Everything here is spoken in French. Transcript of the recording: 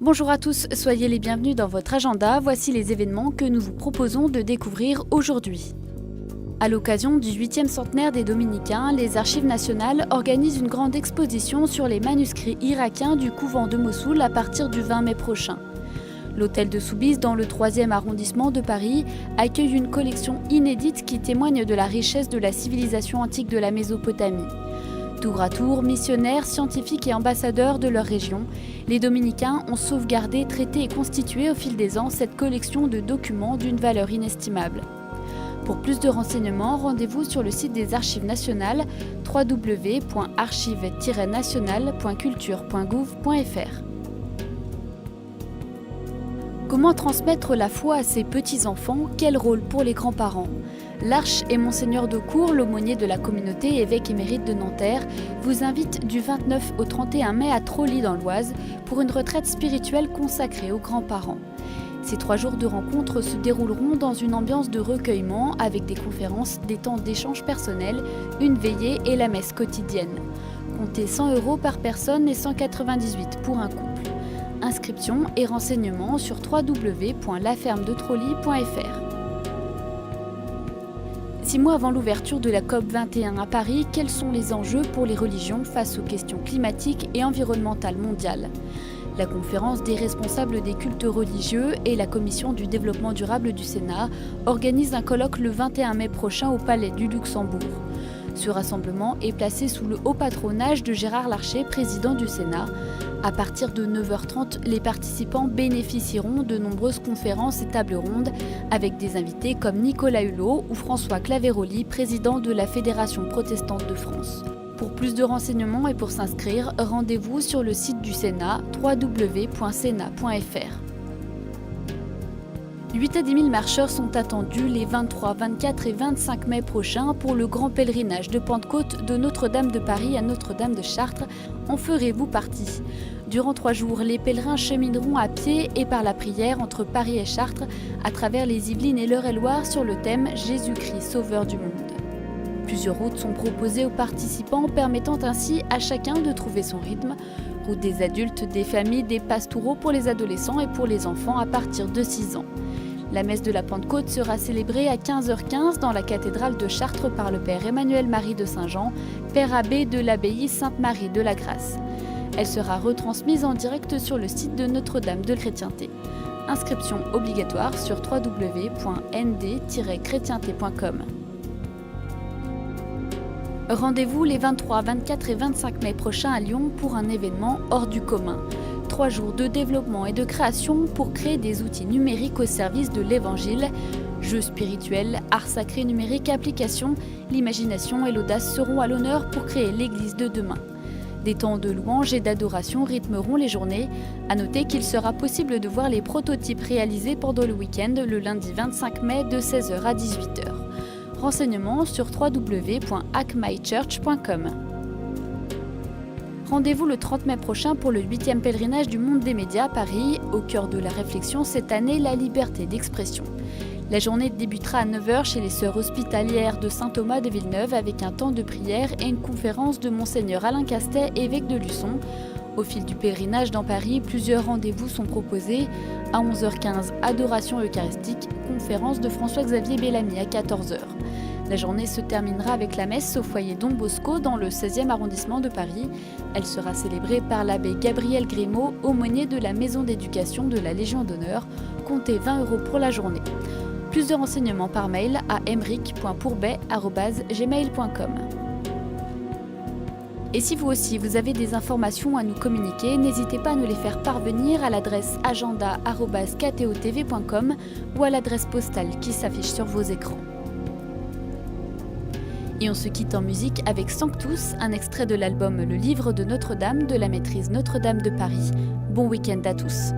Bonjour à tous, soyez les bienvenus dans votre agenda. Voici les événements que nous vous proposons de découvrir aujourd'hui. À l'occasion du 8e centenaire des Dominicains, les Archives nationales organisent une grande exposition sur les manuscrits irakiens du couvent de Mossoul à partir du 20 mai prochain. L'hôtel de Soubise, dans le 3e arrondissement de Paris, accueille une collection inédite qui témoigne de la richesse de la civilisation antique de la Mésopotamie. Tour à tour, missionnaires, scientifiques et ambassadeurs de leur région, les Dominicains ont sauvegardé, traité et constitué au fil des ans cette collection de documents d'une valeur inestimable. Pour plus de renseignements, rendez-vous sur le site des Archives nationales www.archives-nationales.culture.gouv.fr. Comment transmettre la foi à ses petits-enfants? Quel rôle pour les grands-parents? L'Arche et Monseigneur Daucourt, l'aumônier de la communauté, évêque émérite de Nanterre, vous invite du 29 au 31 mai à Trolly dans l'Oise pour une retraite spirituelle consacrée aux grands-parents. Ces 3 jours de rencontres se dérouleront dans une ambiance de recueillement avec des conférences, des temps d'échange personnels, une veillée et la messe quotidienne. Comptez 100 € par personne et 198 pour un couple. Inscription et renseignements sur www.lafermedetrolly.fr. 6 mois avant l'ouverture de la COP21 à Paris, quels sont les enjeux pour les religions face aux questions climatiques et environnementales mondiales? La conférence des responsables des cultes religieux et la commission du développement durable du Sénat organisent un colloque le 21 mai prochain au Palais du Luxembourg. Ce rassemblement est placé sous le haut patronage de Gérard Larcher, président du Sénat. À partir de 9h30, les participants bénéficieront de nombreuses conférences et tables rondes avec des invités comme Nicolas Hulot ou François Claveroli, président de la Fédération protestante de France. Pour plus de renseignements et pour s'inscrire, rendez-vous sur le site du Sénat www.senat.fr. 8 à 10 000 marcheurs sont attendus les 23, 24 et 25 mai prochains pour le grand pèlerinage de Pentecôte de Notre-Dame de Paris à Notre-Dame de Chartres. En ferez-vous partie? Durant 3 jours, les pèlerins chemineront à pied et par la prière entre Paris et Chartres à travers les Yvelines et l'Eure-et-Loir sur le thème « Jésus-Christ, Sauveur du monde ». Plusieurs routes sont proposées aux participants, permettant ainsi à chacun de trouver son rythme. Route des adultes, des familles, des pastouraux pour les adolescents et pour les enfants à partir de 6 ans. La messe de la Pentecôte sera célébrée à 15h15 dans la cathédrale de Chartres par le père Emmanuel-Marie de Saint-Jean, père abbé de l'abbaye Sainte-Marie de la Grâce. Elle sera retransmise en direct sur le site de Notre-Dame de Chrétienté. Inscription obligatoire sur www.nd-chrétienté.com. Rendez-vous les 23, 24 et 25 mai prochains à Lyon pour un événement hors du commun. 3 jours de développement et de création pour créer des outils numériques au service de l'Évangile. Jeux spirituels, art sacré numérique, applications, l'imagination et l'audace seront à l'honneur pour créer l'Église de demain. Des temps de louange et d'adoration rythmeront les journées. À noter qu'il sera possible de voir les prototypes réalisés pendant le week-end le lundi 25 mai de 16h à 18h. Renseignements sur www.hackmychurch.com. Rendez-vous le 30 mai prochain pour le 8e pèlerinage du monde des médias à Paris. Au cœur de la réflexion cette année, la liberté d'expression. La journée débutera à 9h chez les Sœurs hospitalières de Saint-Thomas de Villeneuve avec un temps de prière et une conférence de Monseigneur Alain Castet, évêque de Luçon. Au fil du pèlerinage dans Paris, plusieurs rendez-vous sont proposés. À 11h15, adoration eucharistique, conférence de François-Xavier Bellamy à 14h. La journée se terminera avec la messe au foyer Don Bosco dans le 16e arrondissement de Paris. Elle sera célébrée par l'abbé Gabriel Grimaud, aumônier de la maison d'éducation de la Légion d'honneur. Comptez 20 € pour la journée. Plus de renseignements par mail à emeric.pourbet@gmail.com. Et si vous aussi vous avez des informations à nous communiquer, n'hésitez pas à nous les faire parvenir à l'adresse agenda@ktotv.com ou à l'adresse postale qui s'affiche sur vos écrans. Et on se quitte en musique avec Sanctus, un extrait de l'album Le Livre de Notre-Dame de la maîtrise Notre-Dame de Paris. Bon week-end à tous.